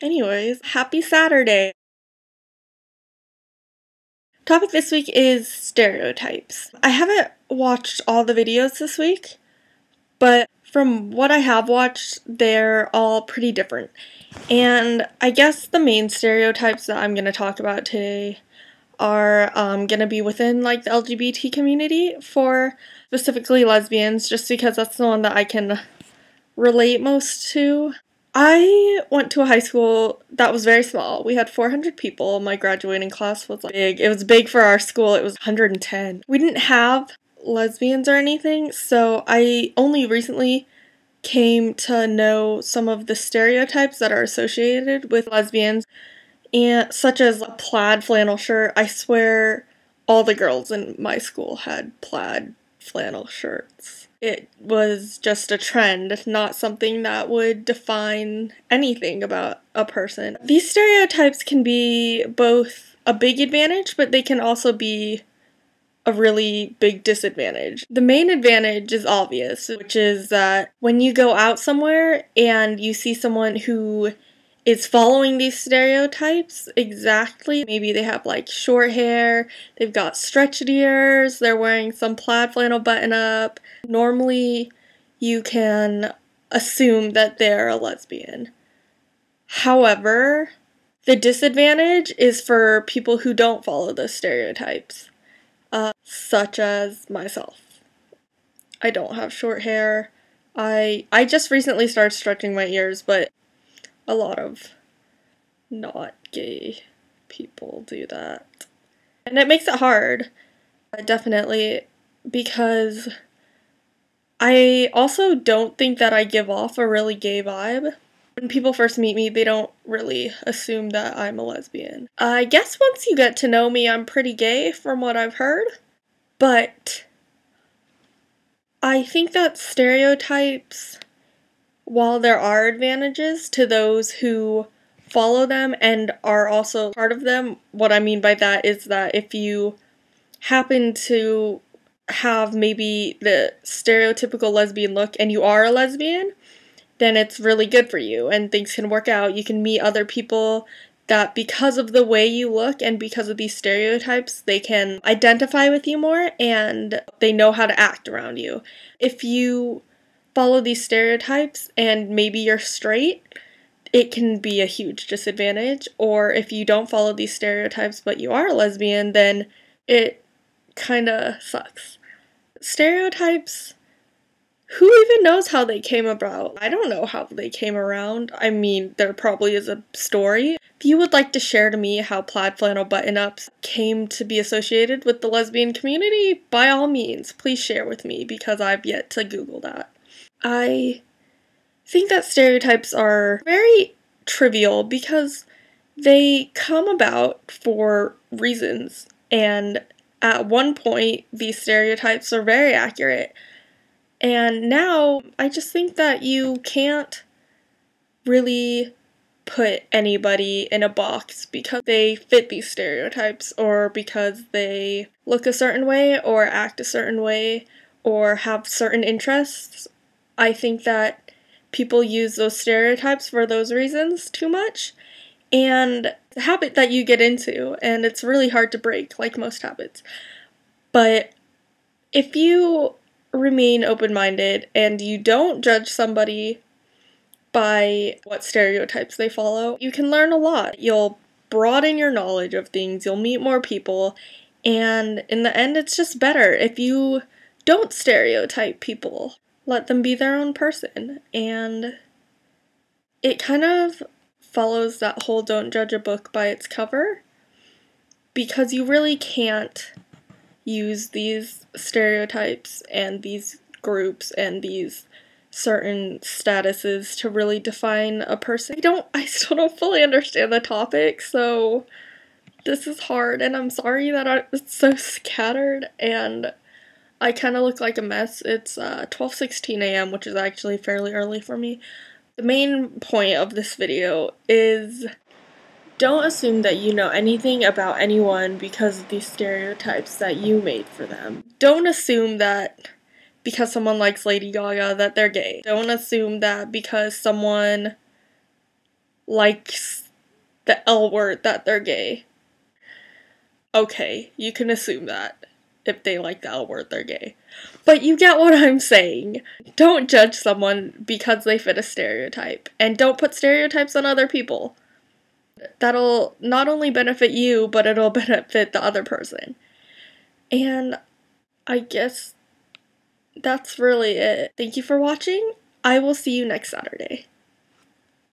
Anyways, happy Saturday! Topic this week is stereotypes. I haven't watched all the videos this week, but from what I have watched, they're all pretty different. And I guess the main stereotypes that I'm going to talk about today are going to be within like the LGBT community, for specifically lesbians, just because that's the one that I can relate most to. I went to a high school that was very small. We had 400 people. My graduating class was like big. It was big for our school. It was 110. We didn't have lesbians or anything, so I only recently came to know some of the stereotypes that are associated with lesbians, and such as a plaid flannel shirt. I swear all the girls in my school had plaid flannel shirts. It was just a trend, not something that would define anything about a person. These stereotypes can be both a big advantage, but they can also be a really big disadvantage. The main advantage is obvious, which is that when you go out somewhere and you see someone who is following these stereotypes exactly, maybe they have like short hair, they've got stretched ears, they're wearing some plaid flannel button up, normally you can assume that they're a lesbian. However, the disadvantage is for people who don't follow those stereotypes. Such as myself. I don't have short hair. I just recently started stretching my ears, but a lot of not gay people do that. And it makes it hard, definitely, because I also don't think that I give off a really gay vibe. When people first meet me, they don't really assume that I'm a lesbian. I guess once you get to know me, I'm pretty gay from what I've heard. But I think that stereotypes, while there are advantages to those who follow them and are also part of them, what I mean by that is that if you happen to have maybe the stereotypical lesbian look and you are a lesbian, then it's really good for you and things can work out. You can meet other people that because of the way you look and because of these stereotypes, they can identify with you more and they know how to act around you. If you follow these stereotypes and maybe you're straight, it can be a huge disadvantage. Or if you don't follow these stereotypes but you are a lesbian, then it kinda sucks. Stereotypes, who even knows how they came about? I don't know how they came around. I mean, there probably is a story. If you would like to share to me how plaid flannel button-ups came to be associated with the lesbian community, by all means, please share with me, because I've yet to Google that. I think that stereotypes are very trivial because they come about for reasons, and at one point, these stereotypes are very accurate. And now, I just think that you can't really put anybody in a box because they fit these stereotypes, or because they look a certain way, or act a certain way, or have certain interests. I think that people use those stereotypes for those reasons too much, and it's a habit that you get into, and it's really hard to break, like most habits. But if you remain open-minded and you don't judge somebody by what stereotypes they follow, you can learn a lot. You'll broaden your knowledge of things, you'll meet more people, and in the end it's just better if you don't stereotype people. Let them be their own person. And it kind of follows that whole don't judge a book by its cover, because you really can't use these stereotypes and these groups and these certain statuses to really define a person. I still don't fully understand the topic, so this is hard, and I'm sorry that it's so scattered and I kind of look like a mess. It's 12:16 a.m., which is actually fairly early for me. The main point of this video is don't assume that you know anything about anyone because of these stereotypes that you made for them. Don't assume that because someone likes Lady Gaga that they're gay. Don't assume that because someone likes the L word that they're gay. Okay, you can assume that. If they like the L word, they're gay. But you get what I'm saying. Don't judge someone because they fit a stereotype. And don't put stereotypes on other people. That'll not only benefit you, but it'll benefit the other person. And I guess that's really it. Thank you for watching. I will see you next Saturday.